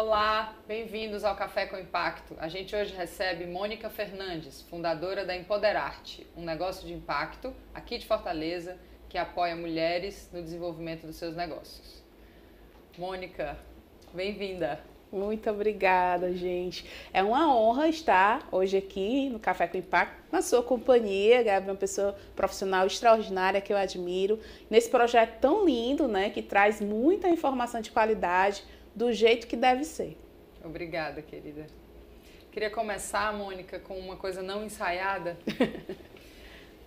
Olá, bem-vindos ao Café com Impacto. A gente hoje recebe Mônica Fernandes, fundadora da Empoderarte, um negócio de impacto aqui de Fortaleza que apoia mulheres no desenvolvimento dos seus negócios. Mônica, bem-vinda. Muito obrigada, gente. É uma honra estar hoje aqui no Café com Impacto, na sua companhia, Gabi, uma pessoa profissional extraordinária que eu admiro, nesse projeto tão lindo, né, que traz muita informação de qualidade, do jeito que deve ser. Obrigada, querida. Queria começar, Mônica, com uma coisa não ensaiada,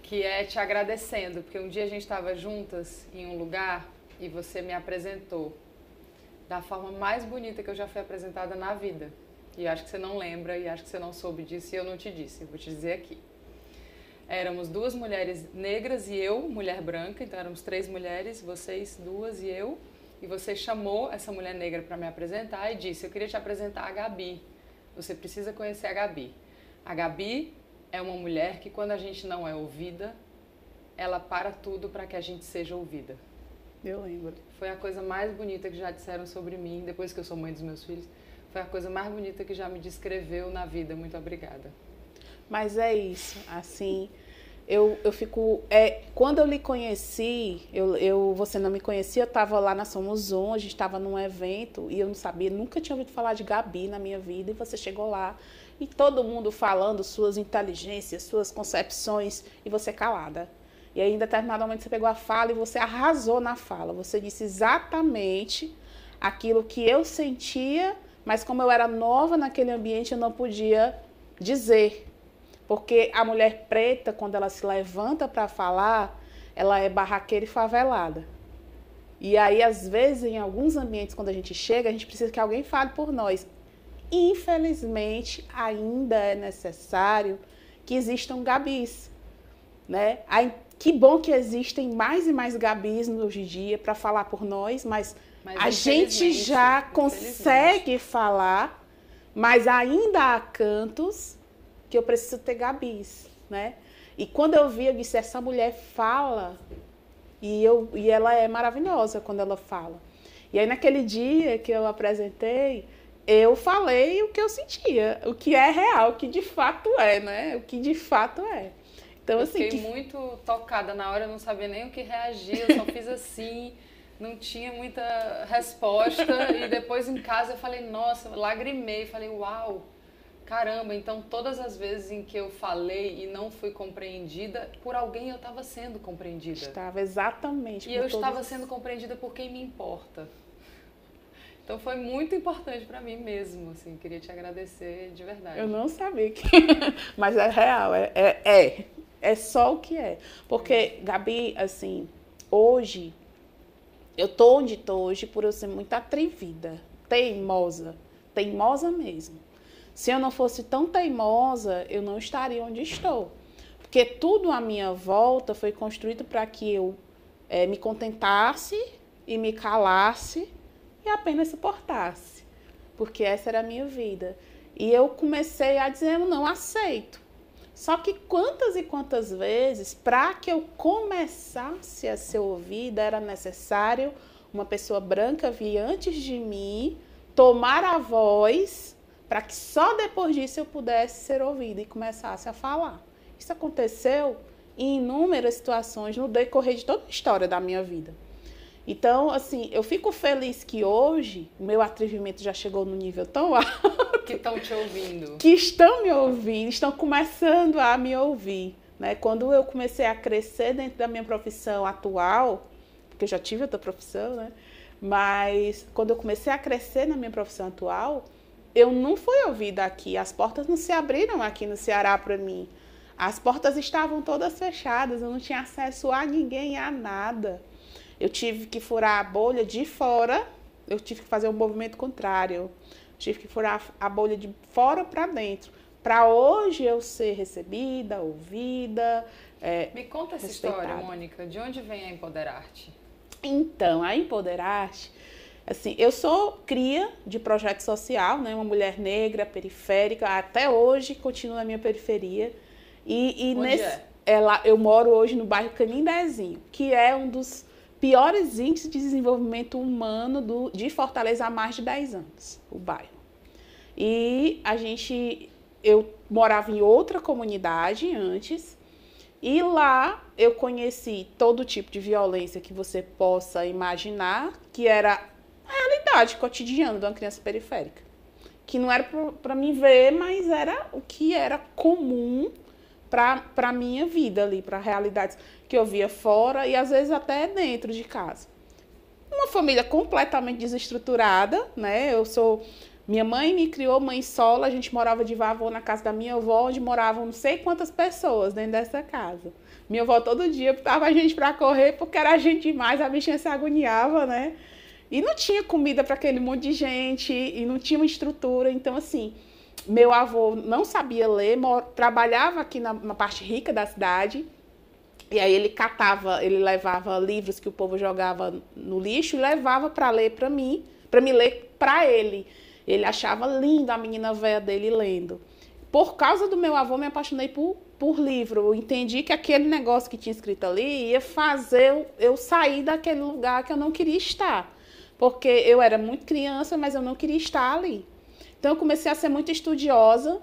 que é te agradecendo, porque um dia a gente estava juntas em um lugar e você me apresentou da forma mais bonita que eu já fui apresentada na vida. E acho que você não lembra e acho que você não soube disso e eu não te disse. Eu vou te dizer aqui. Éramos duas mulheres negras e eu, mulher branca, então éramos 3 mulheres, vocês 2 e eu. E você chamou essa mulher negra para me apresentar e disse: eu queria te apresentar a Gabi. Você precisa conhecer a Gabi. A Gabi é uma mulher que, quando a gente não é ouvida, ela para tudo para que a gente seja ouvida. Eu lembro. Foi a coisa mais bonita que já disseram sobre mim, depois que eu sou mãe dos meus filhos. Foi a coisa mais bonita que já me descreveu na vida. Muito obrigada. Mas é isso, assim, eu fico... quando eu lhe conheci, você não me conhecia, eu estava lá na Somos Um, a gente estava num evento e eu não sabia, nunca tinha ouvido falar de Gabi na minha vida, e você chegou lá e todo mundo falando suas inteligências, suas concepções, e você calada. E aí, em determinado momento, você pegou a fala e você arrasou na fala. Você disse exatamente aquilo que eu sentia, mas como eu era nova naquele ambiente, eu não podia dizer. Porque a mulher preta, quando ela se levanta para falar, ela é barraqueira e favelada. E aí, às vezes, em alguns ambientes, quando a gente chega, a gente precisa que alguém fale por nós. Infelizmente, ainda é necessário que existam Gabis, né? Que bom que existem mais e mais Gabis hoje em dia para falar por nós, mas a gente já consegue falar, mas ainda há cantos que eu preciso ter Gabis, né? E quando eu vi, eu disse, essa mulher fala, e ela é maravilhosa quando ela fala. E aí, naquele dia que eu apresentei, eu falei o que eu sentia, o que é real, o que de fato é, né? O que de fato é. Então, eu assim, fiquei muito tocada na hora, eu não sabia nem o que reagir, eu só fiz assim, não tinha muita resposta. E depois em casa eu falei, nossa, lagrimei, falei, uau, caramba, então todas as vezes em que eu falei e não fui compreendida, por alguém eu estava sendo compreendida. Estava, exatamente. E eu estava sendo compreendida por quem me importa. Então foi muito importante para mim mesmo, assim, queria te agradecer de verdade. Eu não sabia que... Mas é real, é só o que é. Porque, Gabi, assim, hoje, eu tô onde tô hoje por eu ser muito atrevida, teimosa mesmo. Se eu não fosse tão teimosa, eu não estaria onde estou. Porque tudo à minha volta foi construído para que eu me contentasse e me calasse e apenas suportasse. Porque essa era a minha vida. E eu comecei a dizer, eu não aceito. Só que quantas e quantas vezes, para que eu começasse a ser ouvida, era necessário uma pessoa branca vir antes de mim, tomar a voz, para que só depois disso eu pudesse ser ouvida e começasse a falar. Isso aconteceu em inúmeras situações no decorrer de toda a história da minha vida. Então, assim, eu fico feliz que hoje o meu atrevimento já chegou no nível tão alto. Que estão te ouvindo. Que estão me ouvindo, estão começando a me ouvir, né? Quando eu comecei a crescer dentro da minha profissão atual, porque eu já tive outra profissão, né? Mas quando eu comecei a crescer na minha profissão atual, eu não fui ouvida aqui. As portas não se abriram aqui no Ceará para mim. As portas estavam todas fechadas, eu não tinha acesso a ninguém, a nada. Eu tive que furar a bolha de fora, eu tive que fazer um movimento contrário. Eu tive que furar a bolha de fora para dentro. Para hoje eu ser recebida, ouvida, Me conta essa respeitada. história, Mônica. De onde vem a Empoderarte? Então, a Empoderarte, assim, eu sou cria de projeto social, né? Uma mulher negra, periférica, até hoje continuo na minha periferia. Onde é? Eu moro hoje no bairro Canindezinho, que é um dos piores índices de desenvolvimento humano de Fortaleza há mais de 10 anos, o bairro. E eu morava em outra comunidade antes, e lá eu conheci todo tipo de violência que você possa imaginar, que era a realidade cotidiana de uma criança periférica. Que não era para mim ver, mas era o que era comum para a minha vida ali, para realidades que eu via fora e às vezes até dentro de casa. Uma família completamente desestruturada, né? Minha mãe me criou mãe solo, a gente morava de vavô na casa da minha avó, onde moravam não sei quantas pessoas dentro dessa casa. Minha avó todo dia botava a gente para correr porque era gente demais, a bichinha se agoniava, né? E não tinha comida para aquele monte de gente, e não tinha uma estrutura. Então, assim, meu avô não sabia ler, trabalhava aqui na parte rica da cidade, e aí ele levava livros que o povo jogava no lixo e levava para ler para mim, para me ler para ele. Ele achava linda a menina velha dele lendo. Por causa do meu avô, me apaixonei por livro. Eu entendi que aquele negócio que tinha escrito ali ia fazer eu sair daquele lugar que eu não queria estar. Porque eu era muito criança, mas eu não queria estar ali. Então, eu comecei a ser muito estudiosa.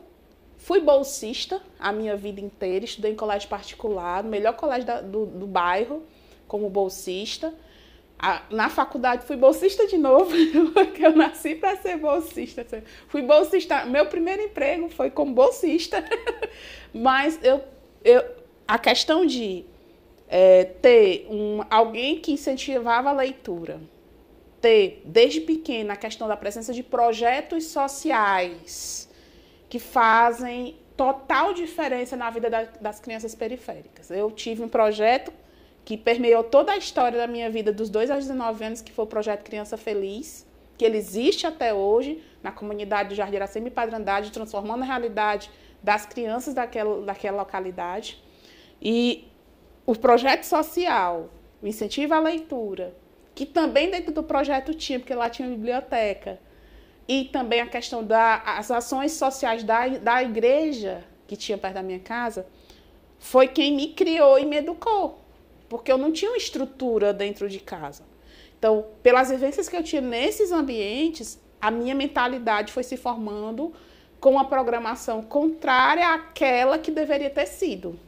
Fui bolsista a minha vida inteira. Estudei em colégio particular, no melhor colégio do bairro, como bolsista. Na faculdade, fui bolsista de novo, porque eu nasci para ser bolsista. Fui bolsista. Meu primeiro emprego foi como bolsista. Mas a questão de ter alguém que incentivava a leitura, ter, desde pequena, a questão da presença de projetos sociais que fazem total diferença na vida das crianças periféricas. Eu tive um projeto que permeou toda a história da minha vida, dos 2 aos 19 anos, que foi o projeto Criança Feliz, que ele existe até hoje, na comunidade do Jardim Iracema e Padre Andrade, transformando a realidade das crianças daquela localidade. E o projeto social, o incentivo à leitura, que também dentro do projeto tinha, porque lá tinha biblioteca, e também a questão das ações sociais da igreja, que tinha perto da minha casa, foi quem me criou e me educou, porque eu não tinha uma estrutura dentro de casa. Então, pelas vivências que eu tinha nesses ambientes, a minha mentalidade foi se formando com uma programação contrária àquela que deveria ter sido.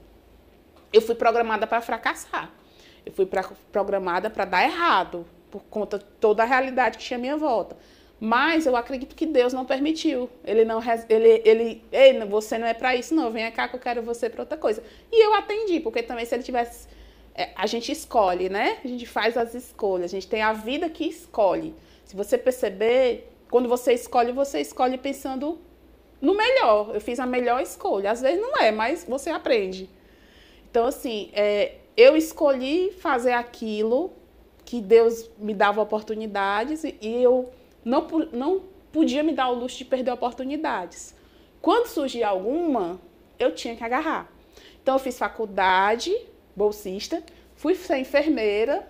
Eu fui programada para fracassar. Eu fui programada para dar errado, por conta de toda a realidade que tinha à minha volta. Mas eu acredito que Deus não permitiu. Ei, você não é para isso, não. Vem cá que eu quero você para outra coisa. E eu atendi, porque também se ele tivesse... a gente escolhe, né? A gente faz as escolhas. A gente tem a vida que escolhe. Se você perceber, quando você escolhe pensando no melhor. Eu fiz a melhor escolha. Às vezes não é, mas você aprende. Então, assim, eu escolhi fazer aquilo que Deus me dava oportunidades e eu não podia me dar o luxo de perder oportunidades. Quando surgia alguma, eu tinha que agarrar. Então, eu fiz faculdade, bolsista, fui enfermeira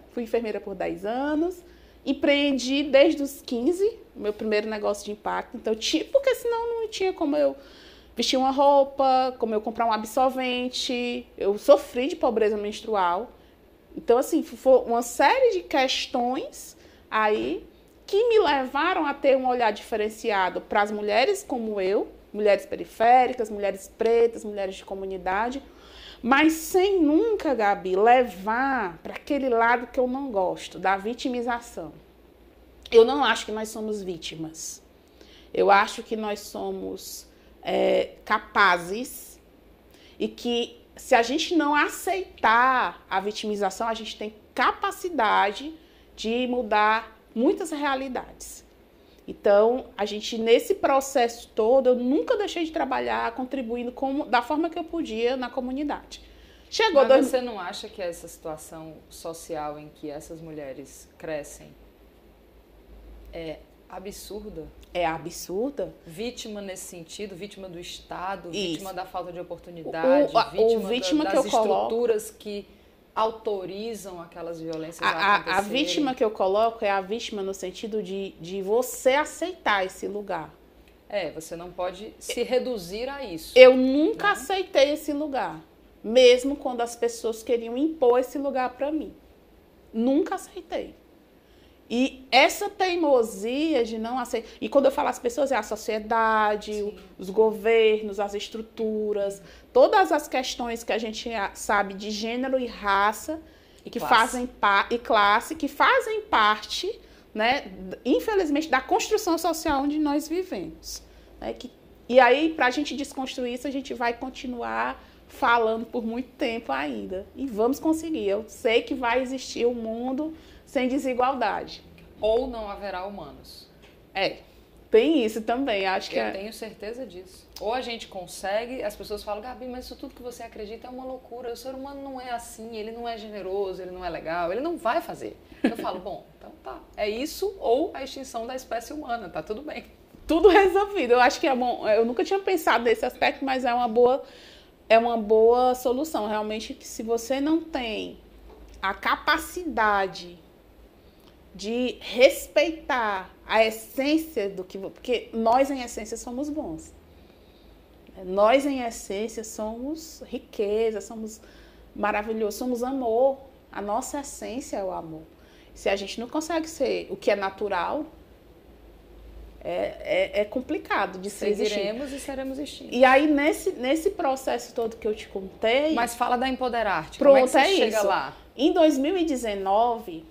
por 10 anos, empreendi desde os 15, meu primeiro negócio de impacto. Então, porque senão não tinha como eu vestir uma roupa, como eu comprar um absorvente. Eu sofri de pobreza menstrual. Então, assim, foi uma série de questões aí que me levaram a ter um olhar diferenciado para as mulheres como eu, mulheres periféricas, mulheres pretas, mulheres de comunidade, mas sem nunca, Gabi, levar para aquele lado que eu não gosto, da vitimização. Eu não acho que nós somos vítimas. Eu acho que nós somos capazes e que se a gente não aceitar a vitimização, a gente tem capacidade de mudar muitas realidades. Então, a gente, nesse processo todo, eu nunca deixei de trabalhar contribuindo da forma que eu podia na comunidade. Mas você não acha que essa situação social em que essas mulheres crescem é absurda? É absurda. Vítima nesse sentido, vítima do Estado, Isso. Vítima da falta de oportunidade, vítima das estruturas que autorizam aquelas violências a acontecerem. A vítima que eu coloco é a vítima no sentido de você aceitar esse lugar. Você não pode se reduzir a isso. Eu nunca aceitei esse lugar, mesmo quando as pessoas queriam impor esse lugar para mim. Nunca aceitei. E essa teimosia de não aceitar... E quando eu falo as pessoas, é a sociedade, os governos, as estruturas, todas as questões que a gente sabe de gênero e raça, e classe, que fazem parte, né, infelizmente, da construção social onde nós vivemos. Né? E aí, para a gente desconstruir isso, a gente vai continuar falando por muito tempo ainda. E vamos conseguir. Eu sei que vai existir um mundo sem desigualdade. Ou não haverá humanos. Tem isso também, acho que Eu tenho certeza disso. Ou a gente consegue, as pessoas falam, Gabi, mas isso tudo que você acredita é uma loucura, o ser humano não é assim, ele não é generoso, ele não é legal, ele não vai fazer. Eu falo, bom, então tá, é isso ou a extinção da espécie humana, tá tudo bem. Tudo resolvido, eu acho que é bom, eu nunca tinha pensado nesse aspecto, mas é uma boa solução, realmente, que se você não tem a capacidade de respeitar a essência do que... Porque nós, em essência, somos bons. Nós, em essência, somos riqueza, somos maravilhosos, somos amor. A nossa essência é o amor. Se a gente não consegue ser o que é natural, é complicado de ser existir. Seguiremos e seremos extintos. E aí, nesse processo todo que eu te contei... Mas fala da Empoderar-te. Pronto, como é que você chega isso. lá? Em 2019...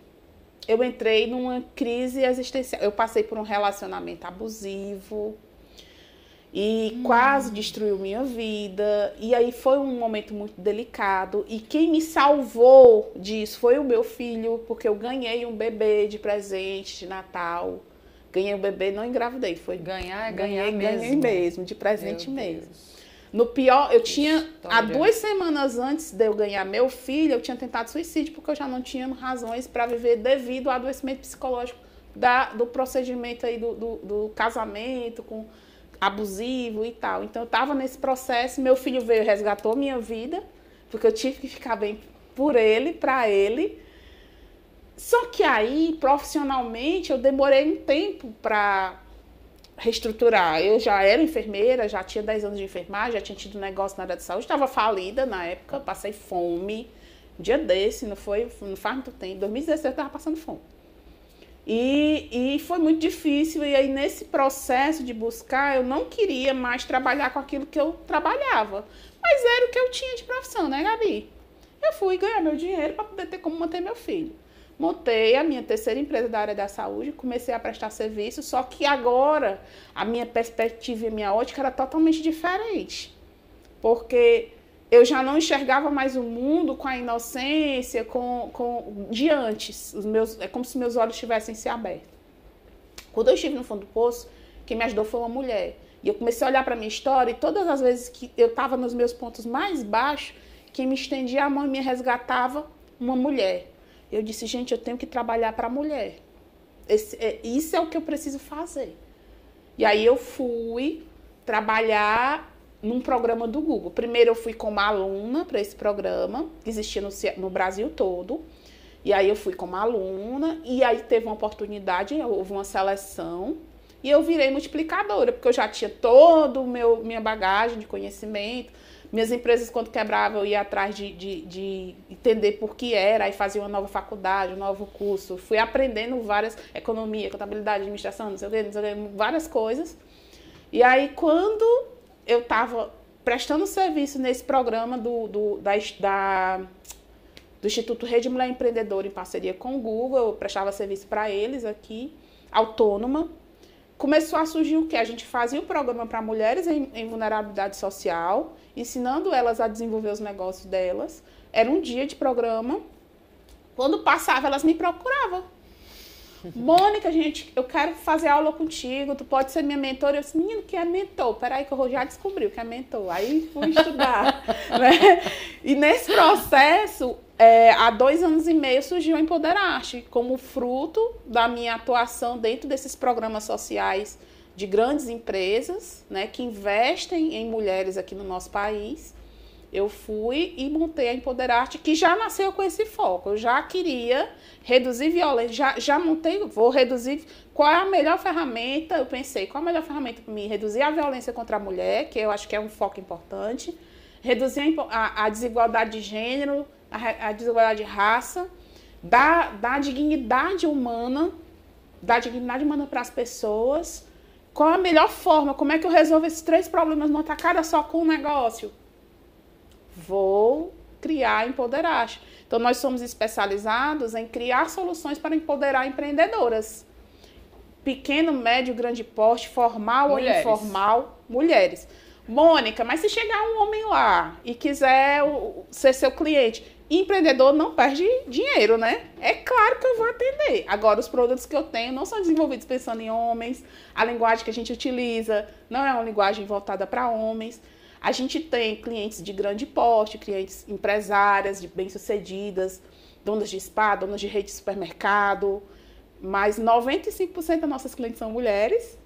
eu entrei numa crise existencial. Eu passei por um relacionamento abusivo e quase destruiu minha vida. E aí foi um momento muito delicado. E quem me salvou disso foi o meu filho, porque eu ganhei um bebê de presente de Natal. Ganhei um bebê, não engravidei. Foi ganhar ganhei mesmo, de presente mesmo. Deus. No pior, eu tinha, há 2 semanas antes de eu ganhar meu filho, eu tinha tentado suicídio, porque eu já não tinha razões para viver devido ao adoecimento psicológico do procedimento aí do casamento com abusivo e tal. Então, eu estava nesse processo, meu filho veio e resgatou minha vida, porque eu tive que ficar bem por ele, para ele. Só que aí, profissionalmente, eu demorei um tempo para reestruturar. Eu já era enfermeira, já tinha 10 anos de enfermagem, já tinha tido negócio na área de saúde, estava falida na época, passei fome. Um dia desse, não faz muito tempo, em 2016 eu estava passando fome. E foi muito difícil, e aí nesse processo de buscar, eu não queria mais trabalhar com aquilo que eu trabalhava. Mas era o que eu tinha de profissão, né, Gabi? Eu fui ganhar meu dinheiro para poder ter como manter meu filho. Montei a minha terceira empresa da área da saúde, comecei a prestar serviço, só que agora a minha perspectiva e a minha ótica era totalmente diferente. Porque eu já não enxergava mais o mundo com a inocência de antes. É como se meus olhos tivessem se aberto. Quando eu estive no fundo do poço, quem me ajudou foi uma mulher. E eu comecei a olhar para a minha história e todas as vezes que eu estava nos meus pontos mais baixos, quem me estendia a mão e me resgatava, uma mulher. Eu disse, gente, eu tenho que trabalhar para a mulher. Isso é o que eu preciso fazer. E aí eu fui trabalhar num programa do Google. Primeiro eu fui como aluna para esse programa, que existia no Brasil todo. E aí eu fui como aluna, e aí teve uma oportunidade, houve uma seleção, e eu virei multiplicadora, porque eu já tinha toda minha bagagem de conhecimento. Minhas empresas, quando quebravam, eu ia atrás de entender por que era, aí fazia uma nova faculdade, um novo curso. Fui aprendendo várias, economia, contabilidade, administração, não sei o quê, várias coisas. E aí, quando eu estava prestando serviço nesse programa do Instituto Rede Mulher Empreendedora, em parceria com o Google, eu prestava serviço para eles aqui, autônoma. Começou a surgir o quê? A gente fazia o programa para mulheres em vulnerabilidade social, ensinando elas a desenvolver os negócios delas. Era um dia de programa. Quando passava, elas me procuravam. Mônica, gente, eu quero fazer aula contigo, tu pode ser minha mentora. Eu disse, menino, que é mentor? Peraí que eu já descobri o que é mentor. Aí fui estudar. Né? E nesse processo, há 2 anos e meio surgiu o Empoderar-te, como fruto da minha atuação dentro desses programas sociais de grandes empresas, né, que investem em mulheres aqui no nosso país. Eu fui e montei a Empoderar-te, que já nasceu com esse foco. Eu já queria reduzir violência, já montei, vou reduzir. Qual é a melhor ferramenta? Eu pensei, qual a melhor ferramenta para mim? Reduzir a violência contra a mulher, que eu acho que é um foco importante. Reduzir a desigualdade de gênero, a desigualdade de raça. dar dignidade humana, para as pessoas. Qual a melhor forma? Como é que eu resolvo esses 3 problemas numa tacada só com o negócio? Vou criar Empoderaste. Então, nós somos especializados em criar soluções para empoderar empreendedoras. Pequeno, médio, grande porte, formal ou informal, mulheres. Mônica, mas se chegar um homem lá e quiser ser seu cliente, empreendedor não perde dinheiro, né? É claro que eu vou atender. Agora, os produtos que eu tenho não são desenvolvidos pensando em homens. A linguagem que a gente utiliza não é uma linguagem voltada para homens. A gente tem clientes de grande porte, clientes empresárias, de bem-sucedidas, donas de spa, donas de rede de supermercado, mas 95% das nossas clientes são mulheres.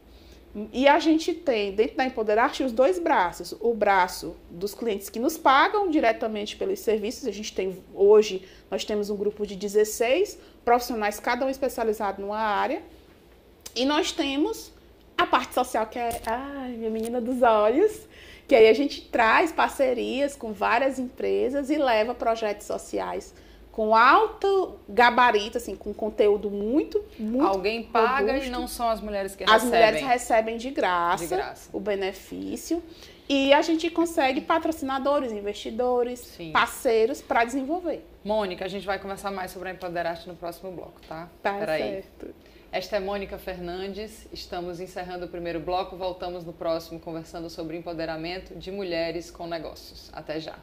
E a gente tem, dentro da Empoderaste, os 2 braços. O braço dos clientes que nos pagam diretamente pelos serviços. A gente tem, hoje, nós temos um grupo de 16 profissionais, cada um especializado numa área. E nós temos a parte social, que é, minha menina dos olhos, que aí a gente traz parcerias com várias empresas e leva projetos sociais com alto gabarito, assim, com conteúdo muito Alguém paga robusto. E não são as mulheres que recebem. As mulheres recebem de graça o benefício. E a gente consegue patrocinadores, investidores, Sim. parceiros para desenvolver. Mônica, a gente vai conversar mais sobre a Empoderaste no próximo bloco, tá? Tá certo. Esta é Mônica Fernandes, estamos encerrando o primeiro bloco, voltamos no próximo conversando sobre empoderamento de mulheres com negócios. Até já!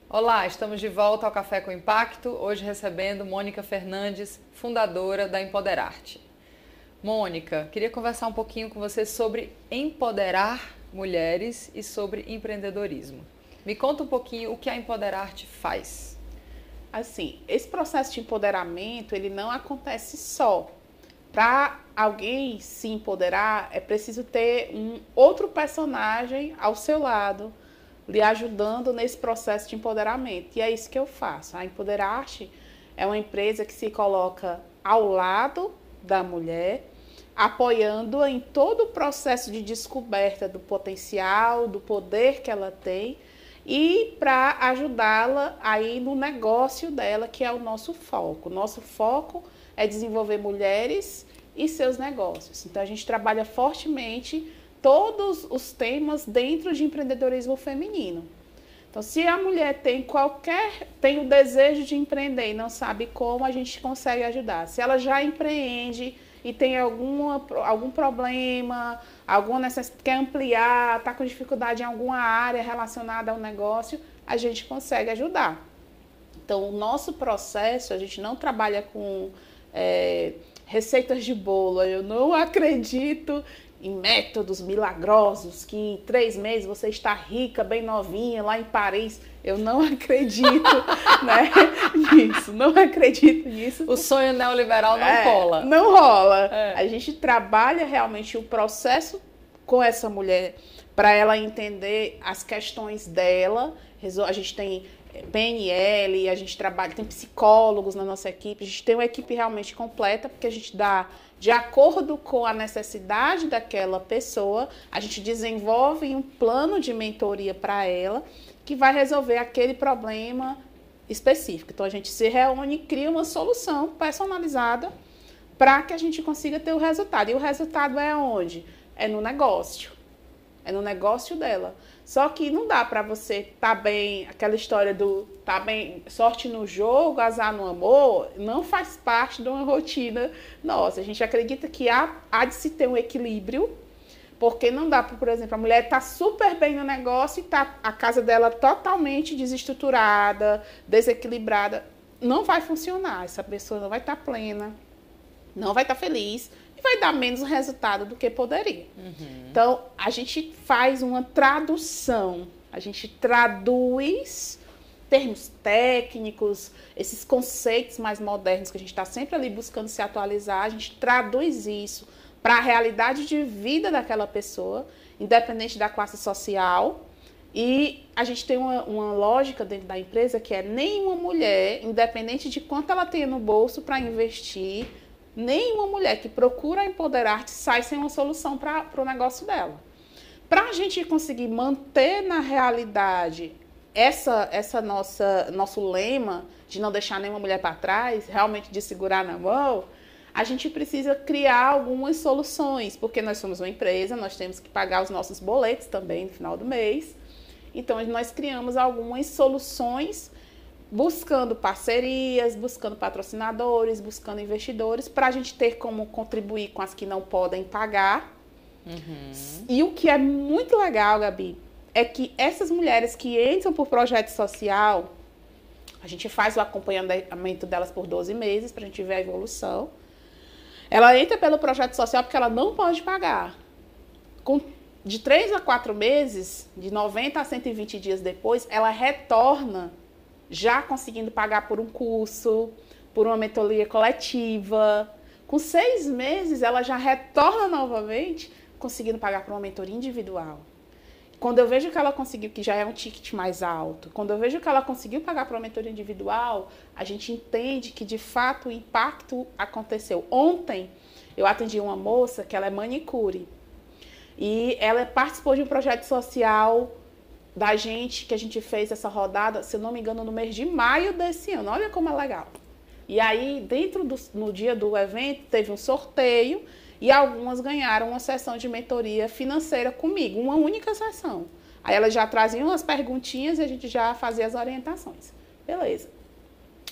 Olá, estamos de volta ao Café com Impacto, hoje recebendo Mônica Fernandes, fundadora da Empoderaste. Mônica, queria conversar um pouquinho com você sobre empoderar mulheres e sobre empreendedorismo. Me conta um pouquinho o que a Empoderaste faz. Assim, esse processo de empoderamento, ele não acontece só. Para alguém se empoderar, é preciso ter um outro personagem ao seu lado, lhe ajudando nesse processo de empoderamento. E é isso que eu faço. A Empoderaste é uma empresa que se coloca ao lado da mulher, apoiando-a em todo o processo de descoberta do potencial, do poder que ela tem e para ajudá-la aí no negócio dela, que é o nosso foco. Nosso foco é desenvolver mulheres e seus negócios. Então, a gente trabalha fortemente todos os temas dentro de empreendedorismo feminino. Então, se a mulher tem o desejo de empreender e não sabe como, a gente consegue ajudar. Se ela já empreende e tem algum problema, alguma necessidade, quer ampliar, está com dificuldade em alguma área relacionada ao negócio, a gente consegue ajudar. Então, o nosso processo, a gente não trabalha com receitas de bolo. Eu não acredito em métodos milagrosos, que em 3 meses você está rica, bem novinha, lá em Paris. Eu não acredito nisso, não acredito nisso. O sonho neoliberal não cola. Não rola. A gente trabalha realmente o processo com essa mulher para ela entender as questões dela. A gente tem PNL, a gente trabalha, tem psicólogos na nossa equipe, a gente tem uma equipe realmente completa, porque a gente dá de acordo com a necessidade daquela pessoa, a gente desenvolve um plano de mentoria para ela, que vai resolver aquele problema específico. Então, a gente se reúne e cria uma solução personalizada para que a gente consiga ter o resultado. E o resultado é onde? É no negócio. É no negócio dela. Só que não dá para você estar bem, aquela história do tá bem, sorte no jogo, azar no amor, não faz parte de uma rotina nossa. A gente acredita que há de se ter um equilíbrio, porque não dá para, por exemplo, a mulher tá super bem no negócio e tá a casa dela totalmente desestruturada, desequilibrada. Não vai funcionar, essa pessoa não vai estar plena, não vai estar feliz, vai dar menos resultado do que poderia. Então, a gente faz uma tradução, a gente traduz termos técnicos, esses conceitos mais modernos que a gente está sempre ali buscando se atualizar, a gente traduz isso para a realidade de vida daquela pessoa, independente da classe social, E a gente tem uma lógica dentro da empresa que é nenhuma mulher, independente de quanto ela tenha no bolso para investir, nenhuma mulher que procura empoderar-te sai sem uma solução para o negócio dela. Para a gente conseguir manter na realidade nosso lema de não deixar nenhuma mulher para trás, realmente de segurar na mão, a gente precisa criar algumas soluções, porque nós somos uma empresa, nós temos que pagar os nossos boletos também no final do mês. Então, nós criamos algumas soluções buscando parcerias, buscando patrocinadores, buscando investidores, para a gente ter como contribuir com as que não podem pagar. Uhum. E o que é muito legal, Gabi, é que essas mulheres que entram por projeto social, a gente faz o acompanhamento delas por 12 meses, para a gente ver a evolução. Ela entra pelo projeto social porque ela não pode pagar. De 3 a 4 meses, de 90 a 120 dias depois, ela retorna já conseguindo pagar por um curso, por uma mentoria coletiva. Com 6 meses, ela já retorna novamente conseguindo pagar por uma mentoria individual. Quando eu vejo que ela conseguiu, que já é um ticket mais alto, quando eu vejo que ela conseguiu pagar por uma mentoria individual, a gente entende que, de fato, o impacto aconteceu. Ontem, eu atendi uma moça que ela é manicure. E ela participou de um projeto social da gente, que a gente fez essa rodada, se eu não me engano, no mês de maio desse ano. Olha como é legal. E aí, no dia do evento, teve um sorteio e algumas ganharam uma sessão de mentoria financeira comigo, uma única sessão. Aí elas já traziam as perguntinhas e a gente já fazia as orientações. Beleza.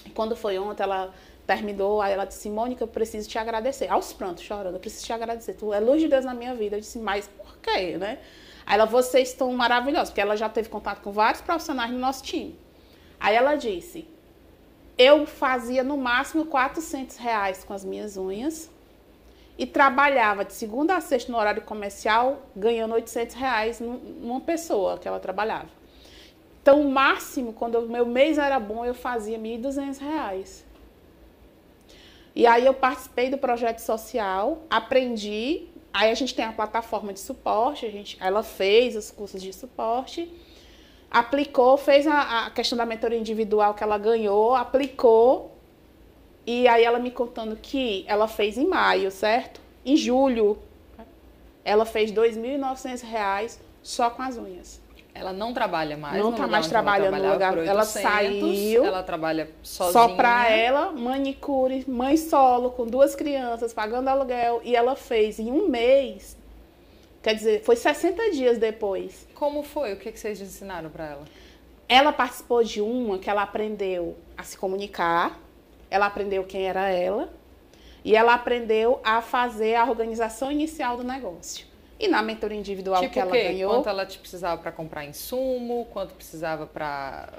E quando foi ontem, ela terminou, aí ela disse, Mônica, eu preciso te agradecer. Aos prantos, chorando, eu preciso te agradecer. Tu é luz de Deus na minha vida. Eu disse, mas por quê, né? Aí ela, vocês estão maravilhosos, porque ela já teve contato com vários profissionais no nosso time. Aí ela disse, eu fazia no máximo R$400 com as minhas unhas e trabalhava de segunda a sexta no horário comercial, ganhando R$800 numa pessoa que ela trabalhava. Então, o máximo, quando o meu mês era bom, eu fazia R$1.200. E aí eu participei do projeto social, aprendi, aí a gente tem a plataforma de suporte, ela fez os cursos de suporte, aplicou, fez a questão da mentoria individual que ela ganhou, aplicou, e aí ela me contando que ela fez em maio, certo? Em julho, ela fez R$2.900 só com as unhas. Ela não trabalha mais. Não está mais trabalhando no lugar. Ela saiu. Ela trabalha sozinha. Só para ela, manicure, mãe solo, com 2 crianças, pagando aluguel. E ela fez em um mês. Quer dizer, foi 60 dias depois. Como foi? O que vocês ensinaram para ela? Ela participou de uma que ela aprendeu a se comunicar. Ela aprendeu quem era ela. E ela aprendeu a fazer a organização inicial do negócio. E na mentoria individual tipo que ela ganhou... Quanto ela te precisava para comprar insumo, quanto precisava para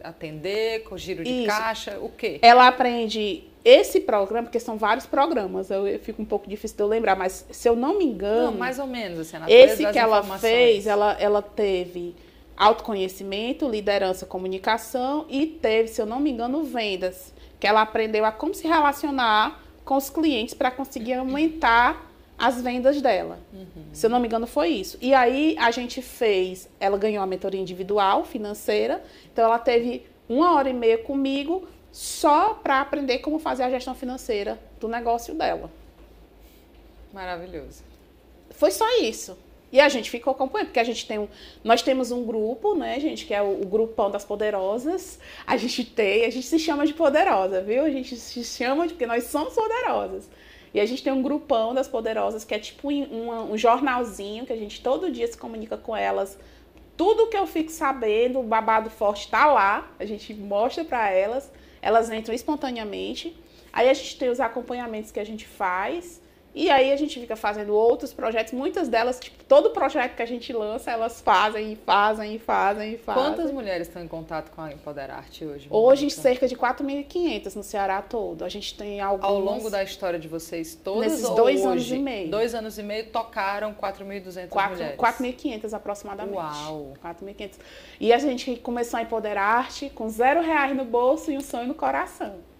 atender, com giro de caixa, o quê? Ela aprende esse programa, porque são vários programas, eu fico um pouco difícil de eu lembrar, mas se eu não me engano... Não, mais ou menos, assim, na esse que ela fez, ela teve autoconhecimento, liderança, comunicação e teve, se eu não me engano, vendas, que ela aprendeu a como se relacionar com os clientes para conseguir aumentar as vendas dela. Uhum. Se eu não me engano, foi isso. E aí, a gente fez... Ela ganhou a mentoria individual, financeira. Então, ela teve 1h30 comigo só para aprender como fazer a gestão financeira do negócio dela. Maravilhoso. Foi só isso. E a gente ficou acompanhando, porque a gente tem nós temos um grupo, né, gente, que é o Grupão das Poderosas. A gente se chama de poderosa, viu? A gente se chama porque nós somos poderosas. E a gente tem um grupão das poderosas, que é tipo um jornalzinho, que a gente todo dia se comunica com elas. Tudo que eu fico sabendo, o babado forte tá lá, a gente mostra para elas, elas entram espontaneamente. Aí a gente tem os acompanhamentos que a gente faz, e aí a gente fica fazendo outros projetos. Muitas delas, tipo, todo projeto que a gente lança, elas fazem. Quantas mulheres estão em contato com a Empoderarte hoje? Hoje, cerca de 4.500 no Ceará todo. A gente tem algumas... Ao longo da história de vocês todas, nesses 2 anos e meio. 2 anos e meio tocaram 4.200 mulheres. 4.500 aproximadamente. Uau! 4.500. E a gente começou a Empoderarte com R$0 no bolso e um sonho no coração.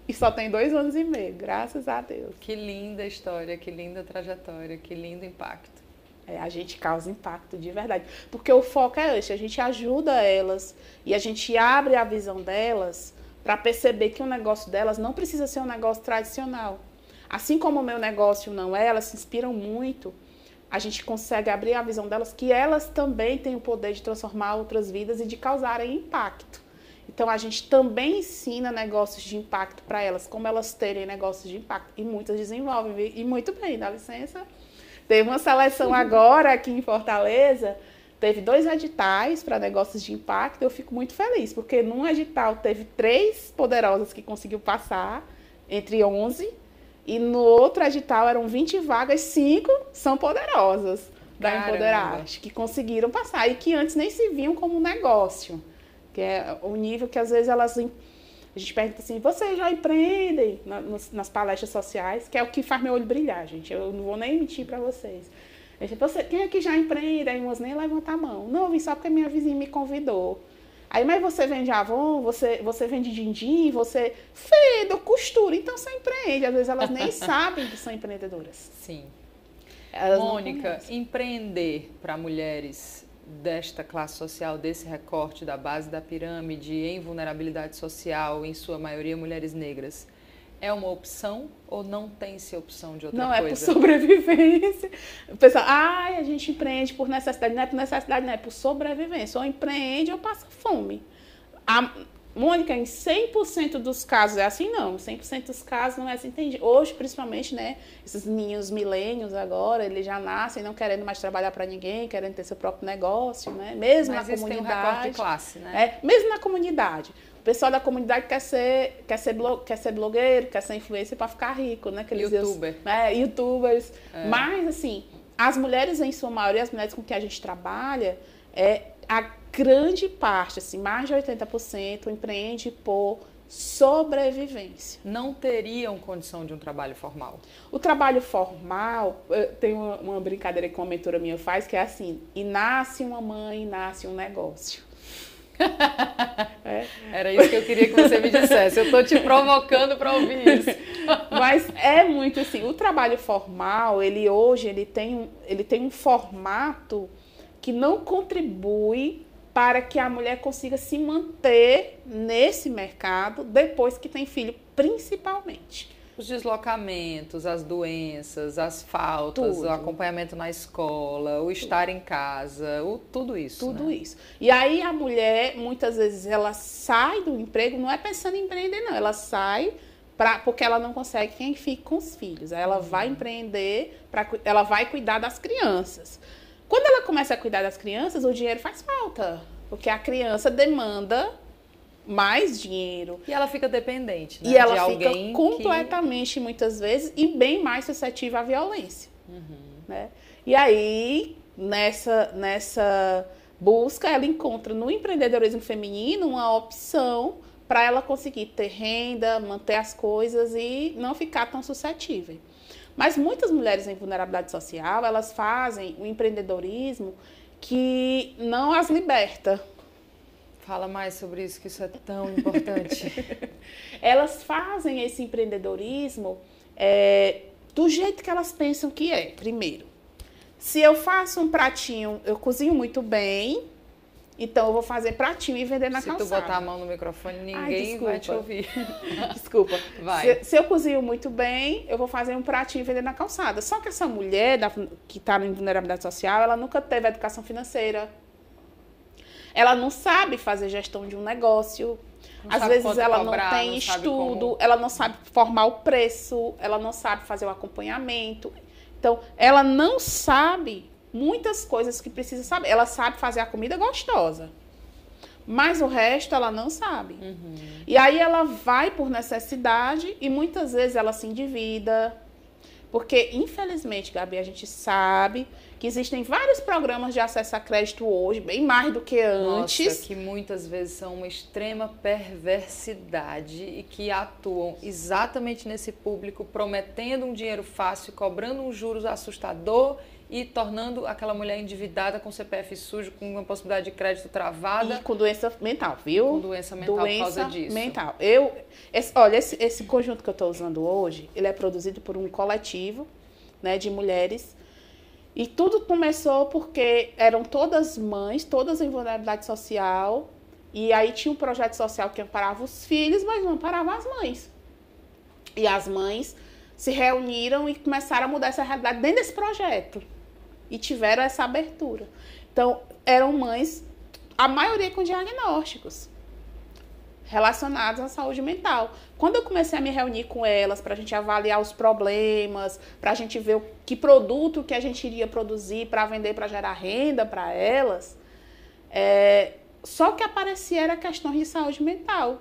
E só tem 2 anos e meio, graças a Deus. Que linda história, que linda trajetória, que lindo impacto. A gente causa impacto de verdade. Porque o foco é esse, a gente ajuda elas e a gente abre a visão delas para perceber que o negócio delas não precisa ser um negócio tradicional. Assim como o meu negócio não é, elas se inspiram muito, a gente consegue abrir a visão delas que elas também têm o poder de transformar outras vidas e de causarem impacto. Então, a gente também ensina negócios de impacto para elas, como elas terem negócios de impacto. E muitas desenvolvem, e muito bem, dá licença. Teve uma seleção agora aqui em Fortaleza, teve 2 editais para negócios de impacto, eu fico muito feliz, porque num edital teve 3 poderosas que conseguiu passar, entre 11, e no outro edital eram 20 vagas, 5 são poderosas da Empoderarte, que conseguiram passar, e que antes nem se viam como um negócio, que é o nível que às vezes elas... A gente pergunta assim, vocês já empreendem nas palestras sociais, que é o que faz meu olho brilhar, gente. Eu não vou nem mentir para vocês. Quem é que já empreende? Aí umas nem levantam a mão. Não, eu vim só porque minha vizinha me convidou. Aí, mas você vende Avon, você vende din-din, você... eu costura, então você empreende. Às vezes elas nem sabem que são empreendedoras. Sim. Elas Mônica, empreender para mulheres desta classe social, desse recorte da base da pirâmide, em vulnerabilidade social, em sua maioria mulheres negras, é uma opção ou não tem-se opção de outra coisa? Não, é por sobrevivência. O pessoal, a gente empreende por necessidade. Não é por necessidade, não, é por sobrevivência. Ou empreende ou passa fome. Mônica, em 100% dos casos é assim, não. 100% dos casos não é assim. Entendi. Hoje, principalmente, né, esses meninos milênios agora, eles já nascem não querendo mais trabalhar para ninguém, querendo ter seu próprio negócio, né? Mesmo na comunidade. Tem um recorte de classe, né? Mesmo na comunidade. O pessoal da comunidade quer ser blogueiro, quer ser influencer para ficar rico, né? Youtuber. Youtubers. Mas, assim, as mulheres, em sua maioria, as mulheres com que a gente trabalha, a grande parte, assim, mais de 80%, empreende por sobrevivência. Não teriam condição de um trabalho formal? O trabalho formal, tem uma brincadeira que uma mentora minha faz, que é assim, e nasce uma mãe, nasce um negócio. Era isso que eu queria que você me dissesse. Eu estou te provocando para ouvir isso. Mas é muito assim, o trabalho formal, ele tem um formato que não contribui para que a mulher consiga se manter nesse mercado depois que tem filho, principalmente. Os deslocamentos, as doenças, as faltas, tudo. O acompanhamento na escola, o estar em casa, tudo isso. Tudo, né? isso. E aí a mulher, muitas vezes, ela sai do emprego, não é pensando em empreender, não. Ela sai porque ela não consegue quem fique com os filhos. Aí ela vai empreender, ela vai cuidar das crianças. Quando ela começa a cuidar das crianças, o dinheiro faz falta. Porque a criança demanda mais dinheiro. E ela fica dependente, né? E ela fica completamente, muitas vezes, e bem mais suscetível à violência. Né? E aí, nessa busca, ela encontra no empreendedorismo feminino uma opção para ela conseguir ter renda, manter as coisas e não ficar tão suscetível. Mas muitas mulheres em vulnerabilidade social, elas fazem o empreendedorismo que não as liberta. Fala mais sobre isso, que isso é tão importante. Elas fazem esse empreendedorismo do jeito que elas pensam que é. Primeiro, se eu faço um pratinho, eu cozinho muito bem, então eu vou fazer pratinho e vender na calçada. Se tu botar a mão no microfone, ninguém vai te ouvir. Desculpa. Vai. Se eu cozinho muito bem, eu vou fazer um pratinho e vender na calçada. Só que essa mulher que está em vulnerabilidade social, ela nunca teve educação financeira. Ela não sabe fazer gestão de um negócio. Às vezes ela não tem estudo, ela não sabe formar o preço, ela não sabe fazer o acompanhamento. Então, ela não sabe muitas coisas que precisa saber. Ela sabe fazer a comida gostosa, mas o resto ela não sabe. E aí ela vai por necessidade e muitas vezes ela se endivida. Porque, infelizmente, Gabi, a gente sabe que existem vários programas de acesso a crédito hoje, bem mais do que antes. Nossa, que muitas vezes são uma extrema perversidade e que atuam exatamente nesse público, prometendo um dinheiro fácil, cobrando um juros assustador e tornando aquela mulher endividada com CPF sujo, com uma possibilidade de crédito travada. E com doença mental, viu? Com doença mental por causa disso. Mental. Olha, esse conjunto que eu estou usando hoje, ele é produzido por um coletivo, né, de mulheres. E tudo começou porque eram todas mães, todas em vulnerabilidade social. E aí tinha um projeto social que amparava os filhos, mas não amparava as mães. E as mães se reuniram e começaram a mudar essa realidade dentro desse projeto. E tiveram essa abertura. Então, eram mães, a maioria com diagnósticos relacionados à saúde mental. Quando eu comecei a me reunir com elas para a gente avaliar os problemas, para a gente ver que produto que a gente iria produzir para vender, para gerar renda para elas, só que aparecia era questões de saúde mental.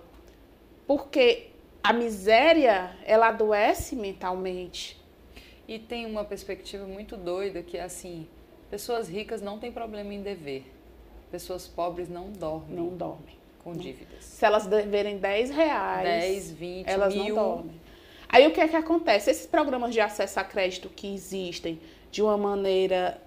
Porque a miséria, ela adoece mentalmente. E tem uma perspectiva muito doida que é assim, pessoas ricas não têm problema em dever. Pessoas pobres não dormem. Não dormem. Com dívidas. Se elas deverem R$10, 10, 20, elas mil. não dormem. Aí o que é que acontece? Esses programas de acesso a crédito que existem de uma maneira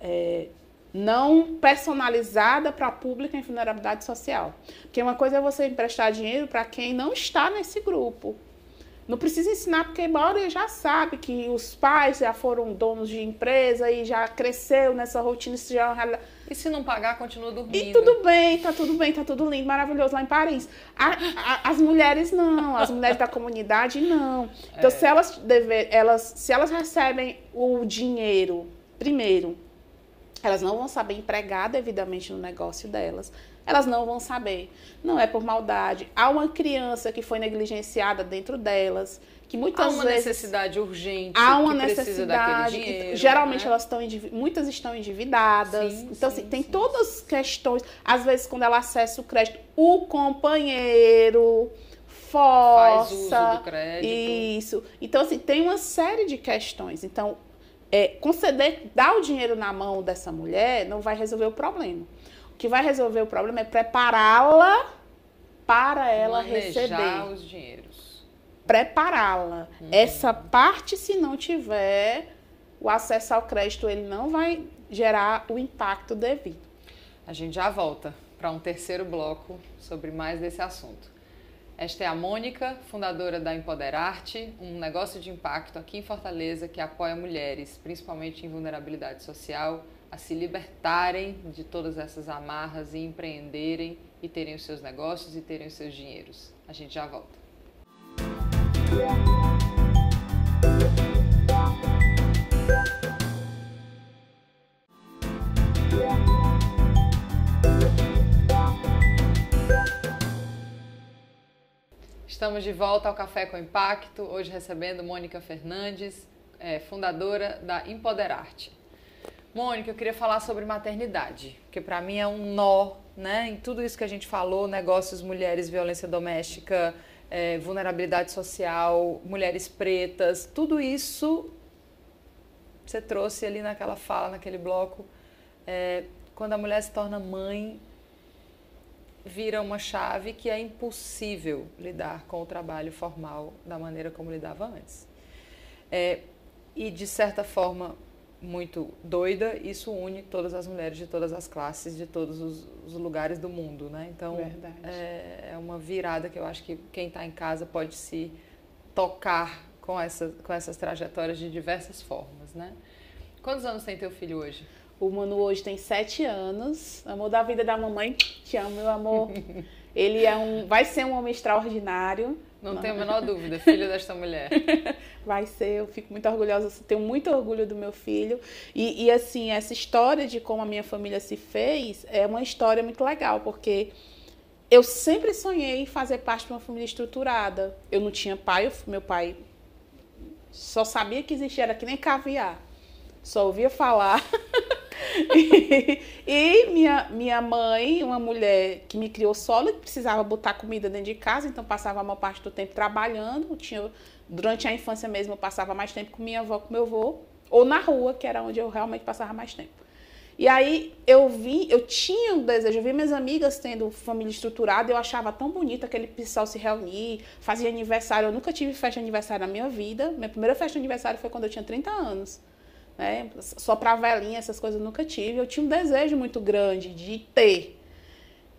não personalizada para público em vulnerabilidade social. Porque uma coisa é você emprestar dinheiro para quem não está nesse grupo. Não precisa ensinar, porque a maioria já sabe que os pais já foram donos de empresa e já cresceu nessa rotina. Isso já é uma realidade. E se não pagar, continua dormindo. E tudo bem, tá tudo lindo, maravilhoso lá em Paris. As mulheres não, as mulheres da comunidade não. Então, se elas recebem o dinheiro, primeiro, elas não vão saber empregar devidamente no negócio delas. Elas não vão saber. Não é por maldade. Há uma criança que foi negligenciada dentro delas, que muitas vezes... Há uma necessidade urgente, há uma que precisa daquele dinheiro. Geralmente elas estão muitas estão endividadas. Sim, então, sim, assim, tem sim, todas as questões. Às vezes, quando ela acessa o crédito, o companheiro força. Faz uso do crédito. Isso. Então, assim, tem uma série de questões. Então, dar o dinheiro na mão dessa mulher não vai resolver o problema. O que vai resolver o problema é prepará-la para ela receber. Os dinheiros. Prepará-la. Essa parte, se não tiver o acesso ao crédito, ele não vai gerar o impacto devido. A gente já volta para um terceiro bloco sobre mais desse assunto. Esta é a Mônica, fundadora da Empoderarte, um negócio de impacto aqui em Fortaleza que apoia mulheres, principalmente em vulnerabilidade social, a se libertarem de todas essas amarras e empreenderem e terem os seus negócios e terem os seus dinheiros. A gente já volta. Estamos de volta ao Café com Impacto, hoje recebendo Mônica Fernandes, fundadora da Empoderarte. Mônica, eu queria falar sobre maternidade, porque para mim é um nó, né? Em tudo isso que a gente falou, negócios, mulheres, violência doméstica, vulnerabilidade social, mulheres pretas, tudo isso você trouxe ali naquela fala, naquele bloco. Quando a mulher se torna mãe, vira uma chave que é impossível lidar com o trabalho formal da maneira como lidava antes. E de certa forma muito doida, isso une todas as mulheres de todas as classes, de todos os lugares do mundo, né? Então, é uma virada que eu acho que quem está em casa pode se tocar com essas trajetórias de diversas formas, né? Quantos anos tem teu filho hoje? O Manu hoje tem 7 anos, amor da vida da mamãe, te amo, meu amor. Ele vai ser um homem extraordinário. Não tenho a menor dúvida, filho desta mulher. Vai ser, eu fico muito orgulhosa, tenho muito orgulho do meu filho. E assim, essa história de como a minha família se fez é uma história muito legal, porque eu sempre sonhei em fazer parte de uma família estruturada. Eu não tinha pai, meu pai só sabia que existia, era que nem caviar. Só ouvia falar. E minha mãe, uma mulher que me criou sola, que precisava botar comida dentro de casa, então passava a maior parte do tempo trabalhando. Durante a infância mesmo, eu passava mais tempo com minha avó, com meu avô, ou na rua, que era onde eu realmente passava mais tempo. E aí eu tinha um desejo, eu vi minhas amigas tendo família estruturada, eu achava tão bonito aquele pessoal se reunir, fazia aniversário. Eu nunca tive festa de aniversário na minha vida. Minha primeira festa de aniversário foi quando eu tinha 30 anos. Né? Só pra velhinha, essas coisas eu nunca tive. Eu tinha um desejo muito grande de ter.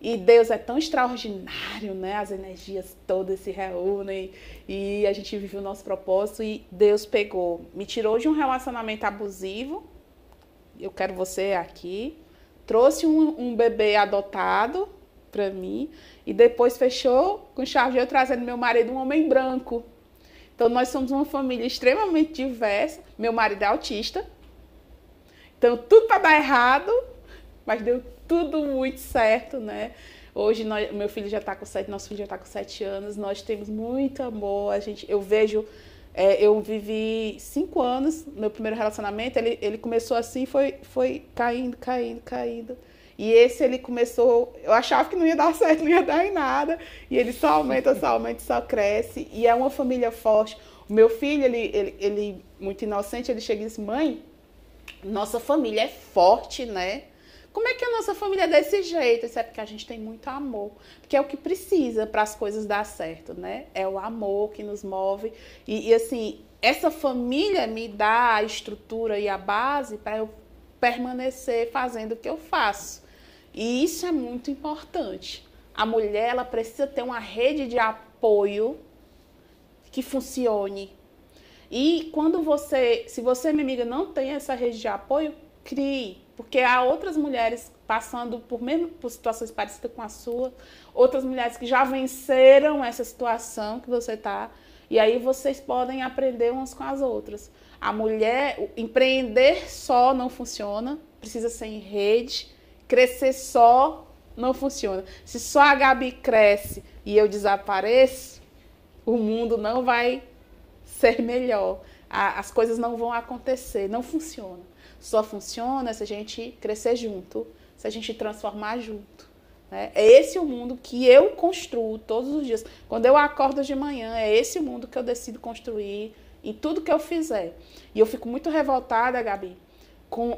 E Deus é tão extraordinário, né? As energias todas se reúnem e a gente vive o nosso propósito. E Deus me tirou de um relacionamento abusivo. eu quero você aqui. Trouxe um bebê adotado para mim e depois fechou com chave de ouro trazendo meu marido, um homem branco. Então, nós somos uma família extremamente diversa. Meu marido é autista. Então, tudo para dar errado, mas deu tudo muito certo, né? Hoje, meu filho já está com 7, nosso filho já está com 7 anos. Nós temos muito amor. Eu vejo... eu vivi 5 anos, meu primeiro relacionamento, ele começou assim, foi caindo. E esse ele começou, eu achava que não ia dar certo, não ia dar em nada. E ele só aumenta, só cresce. E é uma família forte. O meu filho, ele muito inocente, ele chega e diz, mãe, nossa família é forte, né? Como é que a nossa família é desse jeito? Isso é porque a gente tem muito amor. Porque é o que precisa para as coisas dar certo, né? É o amor que nos move. E assim, essa família me dá a estrutura e a base para eu permanecer fazendo o que eu faço. E isso é muito importante. A mulher, ela precisa ter uma rede de apoio que funcione. E se você, minha amiga, não tem essa rede de apoio, crie. Porque há outras mulheres passando por situações parecidas com a sua, outras mulheres que já venceram essa situação que você está, e aí vocês podem aprender umas com as outras. A mulher, empreender só não funciona, precisa ser em rede, crescer só não funciona. Se só a Gabi cresce e eu desapareço, o mundo não vai ser melhor, as coisas não vão acontecer, não funciona. Só funciona se a gente crescer junto, se a gente transformar junto. Né? É esse o mundo que eu construo todos os dias. Quando eu acordo de manhã, é esse o mundo que eu decido construir em tudo que eu fizer. E eu fico muito revoltada, Gabi.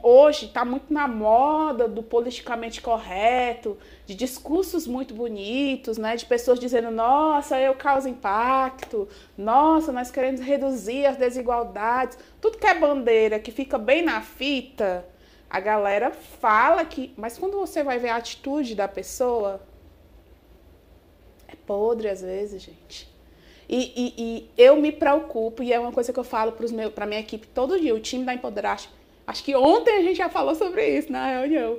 Hoje está muito na moda do politicamente correto, de discursos muito bonitos, né? De pessoas dizendo, nossa, eu causo impacto, nossa, nós queremos reduzir as desigualdades. Tudo que é bandeira, que fica bem na fita, a galera fala que... Mas quando você vai ver a atitude da pessoa, é podre às vezes, gente. E eu me preocupo, e é uma coisa que eu falo para a minha equipe todo dia, o time da Empoderaste. Acho que ontem a gente já falou sobre isso na reunião.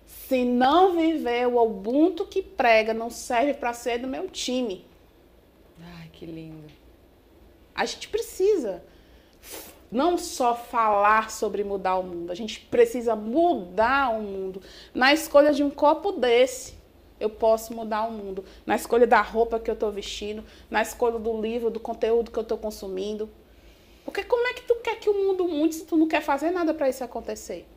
Se não viver o Ubuntu que prega, não serve para ser do meu time. Ai, que lindo. A gente precisa não só falar sobre mudar o mundo, a gente precisa mudar o mundo. Na escolha de um copo desse, eu posso mudar o mundo. Na escolha da roupa que eu estou vestindo, na escolha do livro, do conteúdo que eu estou consumindo. Porque como é que tu quer que o mundo mude se tu não quer fazer nada para isso acontecer?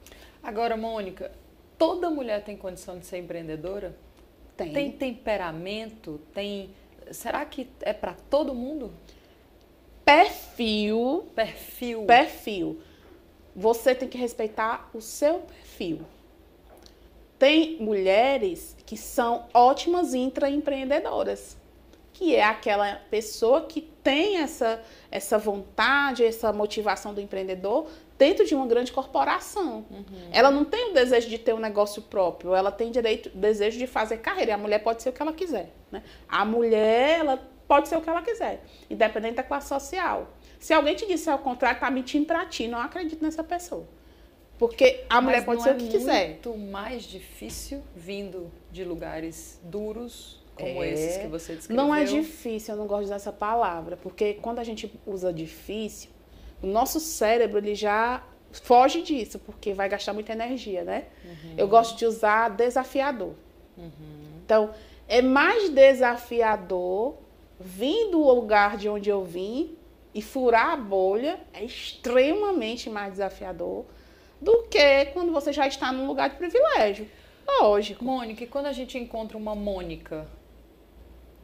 Agora, Mônica, toda mulher tem condição de ser empreendedora? Tem. Tem temperamento? Será que é para todo mundo? Perfil. Você tem que respeitar o seu perfil. Tem mulheres que são ótimas intraempreendedoras, que é aquela pessoa que tem essa vontade, essa motivação do empreendedor dentro de uma grande corporação. Uhum. Ela não tem o desejo de ter um negócio próprio, ela tem desejo de fazer carreira. E a mulher pode ser o que ela quiser. Né? A mulher, ela pode ser o que ela quiser, independente da classe social. Se alguém te disser ao contrário, tá mentindo pra ti, não acredito nessa pessoa. Porque a mulher pode ser o que quiser. É muito mais difícil vindo de lugares duros como esses que você descreveu. Não é difícil, eu não gosto de usar essa palavra, porque quando a gente usa difícil, o nosso cérebro ele já foge disso, porque vai gastar muita energia, né? Uhum. Eu gosto de usar desafiador. Uhum. Então, é mais desafiador vir do lugar de onde eu vim e furar a bolha, é extremamente mais desafiador do que quando você já está num lugar de privilégio. Lógico. Mônica, e quando a gente encontra uma Mônica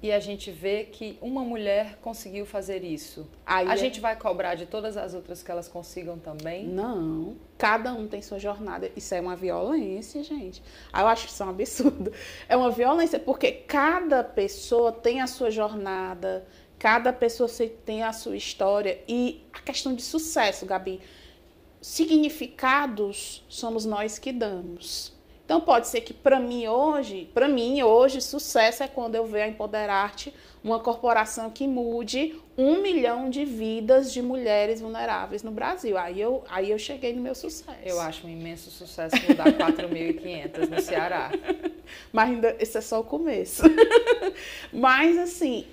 e a gente vê que uma mulher conseguiu fazer isso, a gente vai cobrar de todas as outras que elas consigam também? Não. Cada um tem sua jornada. Isso é uma violência, gente. Eu acho isso um absurdo. É uma violência porque cada pessoa tem a sua jornada, cada pessoa tem a sua história. E a questão de sucesso, Gabi, significados somos nós que damos. Então pode ser que para mim hoje, sucesso é quando eu ver a Empoderarte, uma corporação que mude 1 milhão de vidas de mulheres vulneráveis no Brasil. Aí eu cheguei no meu sucesso. Eu acho um imenso sucesso mudar 4.500 no Ceará. Mas ainda, esse é só o começo. Mas assim,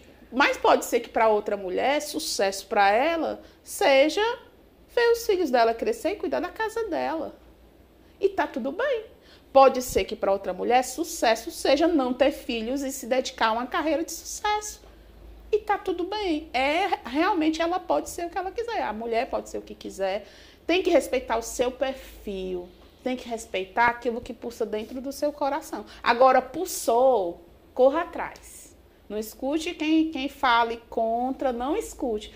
pode ser que para outra mulher, sucesso para ela seja ver os filhos dela crescer e cuidar da casa dela. E tá tudo bem. Pode ser que para outra mulher, sucesso seja não ter filhos e se dedicar a uma carreira de sucesso. E tá tudo bem. Realmente ela pode ser o que ela quiser. A mulher pode ser o que quiser. Tem que respeitar o seu perfil. Tem que respeitar aquilo que pulsa dentro do seu coração. Agora, pulsou, corra atrás. Não escute quem fale contra, não escute.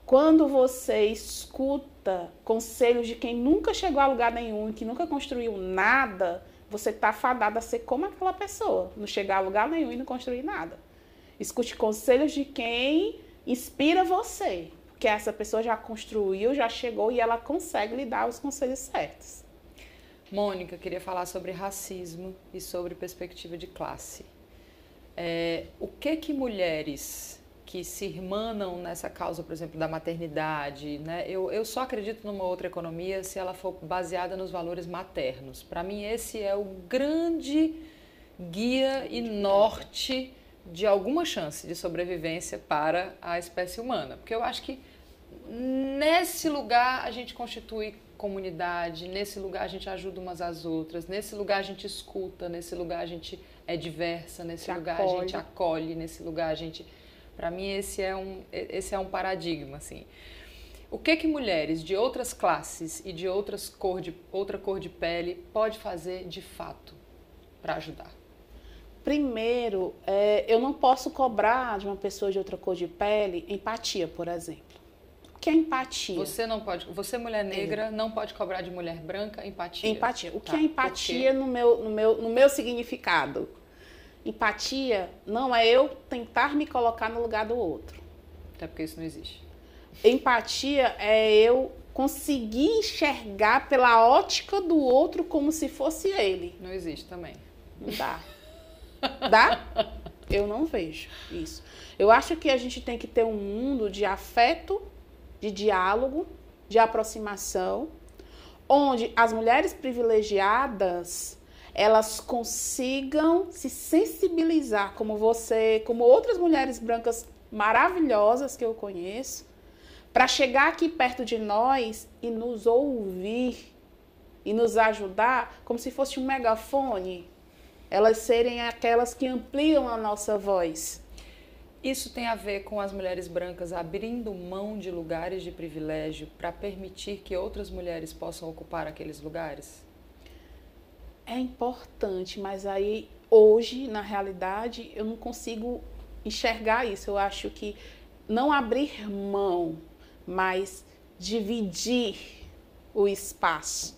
Quando você escuta conselhos de quem nunca chegou a lugar nenhum, que nunca construiu nada, você está fadada a ser como aquela pessoa, não chegar a lugar nenhum e não construir nada. Escute conselhos de quem inspira você, porque essa pessoa já construiu, já chegou e ela consegue lhe dar os conselhos certos. Mônica, queria falar sobre racismo e sobre perspectiva de classe. O que mulheres que se irmanam nessa causa, por exemplo, da maternidade, né? Eu só acredito numa outra economia se ela for baseada nos valores maternos. Para mim, esse é o grande guia e norte de alguma chance de sobrevivência para a espécie humana. Porque eu acho que nesse lugar a gente constitui comunidade, nesse lugar a gente ajuda umas às outras, nesse lugar a gente escuta, nesse lugar a gente é diversa, nesse lugar a gente acolhe, nesse lugar a gente... Para mim, esse é um paradigma, assim. O que mulheres de outras classes e de outra cor de pele pode fazer de fato para ajudar? Primeiro, eu não posso cobrar de uma pessoa de outra cor de pele empatia, por exemplo. O que é empatia? Você mulher negra, não pode cobrar de mulher branca empatia. Empatia. O que é empatia no meu significado? Empatia não é eu tentar me colocar no lugar do outro. Até porque isso não existe. Empatia é eu conseguir enxergar pela ótica do outro como se fosse ele. Não existe também. Não dá. Dá? Eu não vejo isso. Eu acho que a gente tem que ter um mundo de afeto, de diálogo, de aproximação, onde as mulheres privilegiadas... elas consigam se sensibilizar, como você, como outras mulheres brancas maravilhosas que eu conheço, para chegar aqui perto de nós e nos ouvir e nos ajudar como se fosse um megafone. Elas serem aquelas que ampliam a nossa voz. Isso tem a ver com as mulheres brancas abrindo mão de lugares de privilégio para permitir que outras mulheres possam ocupar aqueles lugares? É importante, mas aí hoje, na realidade, eu não consigo enxergar isso. Eu acho que não abrir mão, mas dividir o espaço.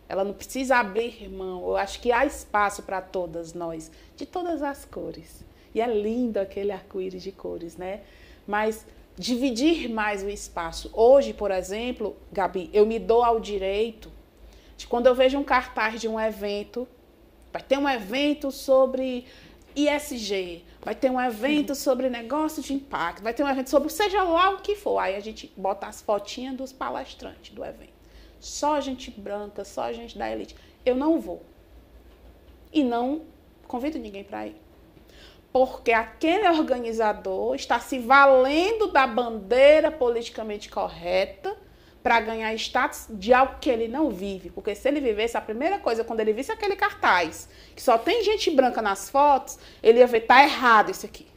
Ela não precisa abrir mão. Eu acho que há espaço para todas nós, de todas as cores. E é lindo aquele arco-íris de cores, né? Mas dividir mais o espaço. Hoje, por exemplo, Gabi, eu me dou ao direito de quando eu vejo um cartaz de um evento, vai ter um evento sobre ISG, vai ter um evento sobre negócio de impacto, vai ter um evento sobre seja lá o que for. Aí a gente bota as fotinhas dos palestrantes do evento. Só gente branca, só gente da elite. Eu não vou. E não convido ninguém para ir. Porque aquele organizador está se valendo da bandeira politicamente correta para ganhar status de algo que ele não vive. Porque se ele vivesse, a primeira coisa, quando ele visse aquele cartaz, que só tem gente branca nas fotos, ele ia ver, tá errado isso aqui.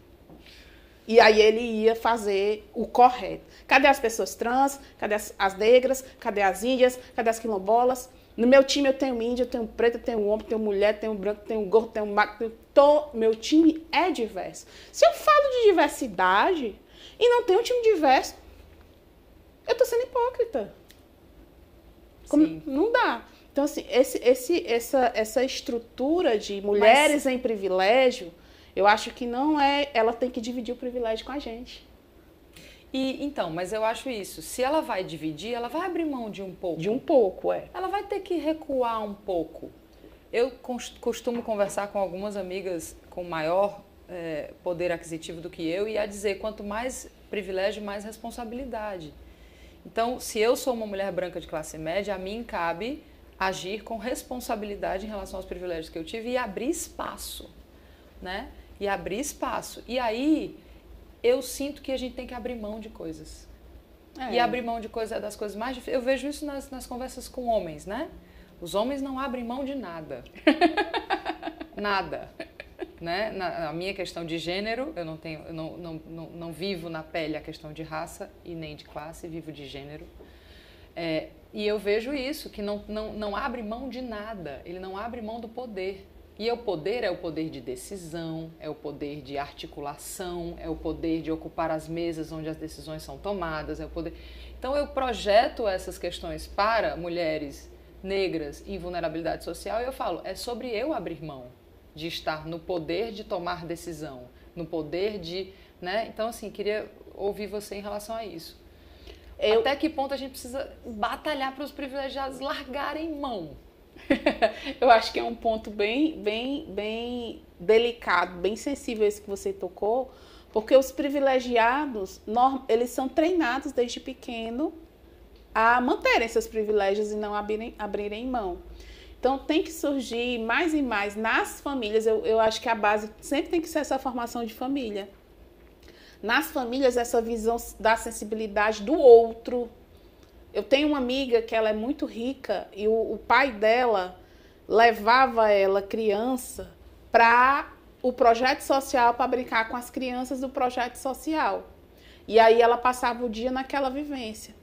E aí ele ia fazer o correto. Cadê as pessoas trans? Cadê as negras? Cadê as índias? Cadê as quilombolas? No meu time eu tenho índia, eu tenho preto, eu tenho homem, eu tenho mulher, eu tenho branco, eu tenho gordo, eu tenho magro. Meu time é diverso. Se eu falo de diversidade e não tenho um time diverso, eu estou sendo hipócrita. Não dá. Então, assim, essa estrutura de mulheres em privilégio, eu acho que não é... Ela tem que dividir o privilégio com a gente. Então, mas eu acho isso. Se ela vai dividir, ela vai abrir mão de um pouco. De um pouco, é. Ela vai ter que recuar um pouco. Eu costumo conversar com algumas amigas com maior poder aquisitivo do que eu e a dizer, quanto mais privilégio, mais responsabilidade. Então, se eu sou uma mulher branca de classe média, a mim cabe agir com responsabilidade em relação aos privilégios que eu tive e abrir espaço, né? E abrir espaço. E aí, eu sinto que a gente tem que abrir mão de coisas. E abrir mão de coisas é das coisas mais difíceis. Eu vejo isso nas conversas com homens, né? Os homens não abrem mão de nada. Nada. Né? Na minha questão de gênero, eu não vivo na pele a questão de raça e nem de classe, vivo de gênero. E eu vejo isso, que não abre mão de nada, ele não abre mão do poder. E o poder é o poder de decisão, é o poder de articulação, é o poder de ocupar as mesas onde as decisões são tomadas, é o poder... Então eu projeto essas questões para mulheres negras em vulnerabilidade social e eu falo, é sobre eu abrir mão de estar no poder de tomar decisão, no poder de... né? Então, assim, queria ouvir você em relação a isso. Até que ponto a gente precisa batalhar para os privilegiados largarem mão? Eu acho que é um ponto bem delicado, bem sensível esse que você tocou, porque os privilegiados, eles são treinados desde pequeno a manterem seus privilégios e não abrirem mão. Então, tem que surgir mais e mais nas famílias. Eu acho que a base sempre tem que ser essa formação de família. Nas famílias, essa visão da sensibilidade do outro. Eu tenho uma amiga que ela é muito rica e o pai dela levava ela, criança, para o projeto social, para brincar com as crianças do projeto social. E aí ela passava o dia naquela vivência.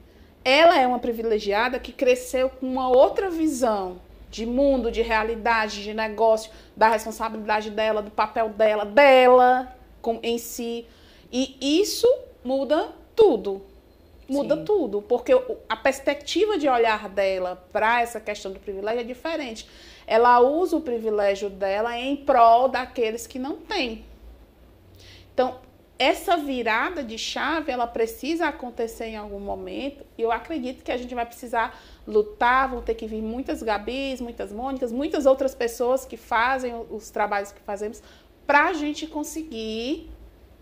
Ela é uma privilegiada que cresceu com uma outra visão de mundo, de realidade, de negócio, da responsabilidade dela, do papel dela em si. E isso muda tudo. Muda Sim. tudo. Porque a perspectiva de olhar dela para essa questão do privilégio é diferente. Ela usa o privilégio dela em prol daqueles que não têm. Então, essa virada de chave, ela precisa acontecer em algum momento. E eu acredito que a gente vai precisar lutar, vão ter que vir muitas Gabis, muitas Mônicas, muitas outras pessoas que fazem os trabalhos que fazemos para a gente conseguir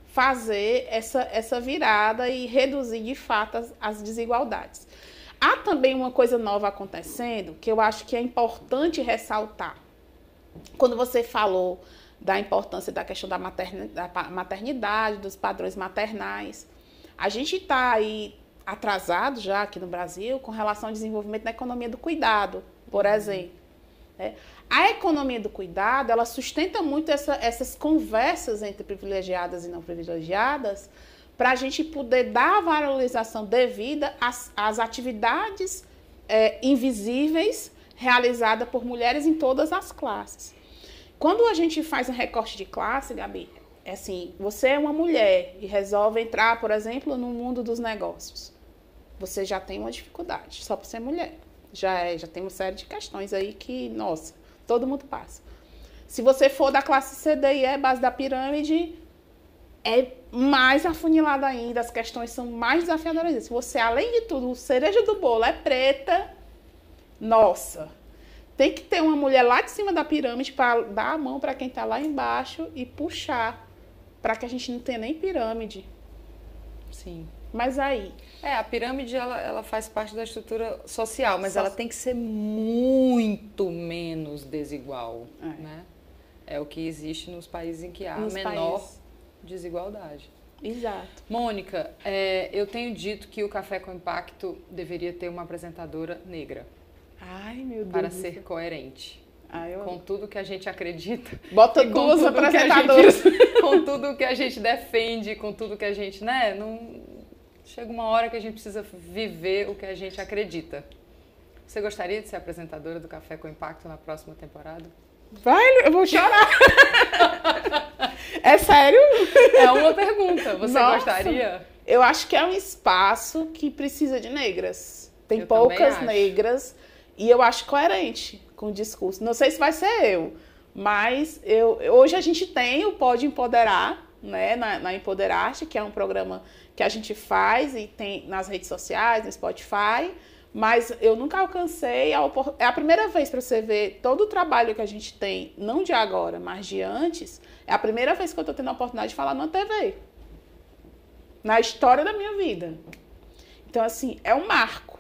fazer essa virada e reduzir, de fato, as desigualdades. Há também uma coisa nova acontecendo que eu acho que é importante ressaltar. Quando você falou da importância da questão da maternidade, dos padrões maternais, a gente está aí atrasado já aqui no Brasil com relação ao desenvolvimento da economia do cuidado, por exemplo. A economia do cuidado, ela sustenta muito essas conversas entre privilegiadas e não privilegiadas para a gente poder dar a valorização devida às atividades invisíveis realizadas por mulheres em todas as classes. Quando a gente faz um recorte de classe, Gabi, é assim, você é uma mulher e resolve entrar, por exemplo, no mundo dos negócios. Você já tem uma dificuldade, só por ser mulher. Já tem uma série de questões aí que, nossa, todo mundo passa. Se você for da classe C, D e E, base da pirâmide, é mais afunilada ainda, as questões são mais desafiadoras. Se você, além de tudo, cereja do bolo é preta, nossa, tem que ter uma mulher lá de cima da pirâmide para dar a mão para quem está lá embaixo e puxar, para que a gente não tenha nem pirâmide. Sim. Mas aí... a pirâmide, ela faz parte da estrutura social, mas ela tem que ser muito menos desigual, né? É o que existe nos países em que há menor desigualdade. Exato. Mônica, eu tenho dito que o Café com Impacto deveria ter uma apresentadora negra. Ai, meu Deus. Para ser coerente. Com tudo que a gente acredita. Bota duas apresentadoras. Com tudo que a gente defende, com tudo que a gente, né? Chega uma hora que a gente precisa viver o que a gente acredita. Você gostaria de ser apresentadora do Café com Impacto na próxima temporada? Vai, eu vou chorar. É sério? É uma pergunta. Você gostaria? Eu acho que é um espaço que precisa de negras. Tem poucas negras e eu acho coerente com o discurso. Não sei se vai ser eu, mas hoje a gente tem o Pode Empoderar, né, na Empoderarte, que é um programa que a gente faz e tem nas redes sociais, no Spotify, Mas eu nunca alcancei é a primeira vez para você ver todo o trabalho que a gente tem, não de agora, mas de antes, é a primeira vez que eu estou tendo a oportunidade de falar numa TV. Na história da minha vida. Então, assim, é um marco.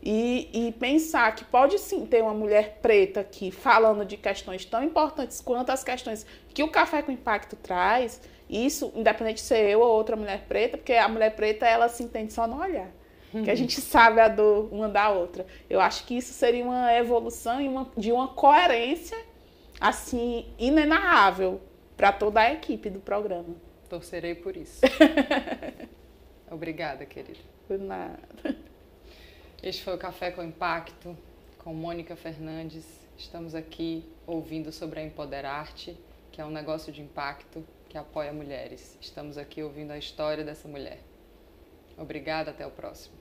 E pensar que pode sim ter uma mulher preta aqui falando de questões tão importantes quanto as questões que o Café com Impacto traz, isso, independente de ser eu ou outra mulher preta, porque a mulher preta, ela se entende só no olhar. Que a gente sabe a dor uma da outra. Eu acho que isso seria uma evolução de uma coerência, assim, inenarrável para toda a equipe do programa. Torcerei por isso. Obrigada, querida. Por nada. Este foi o Café com Impacto, com Mônica Fernandes. Estamos aqui ouvindo sobre a Empoderarte, que é um negócio de impacto que apoia mulheres. Estamos aqui ouvindo a história dessa mulher. Obrigada, até o próximo.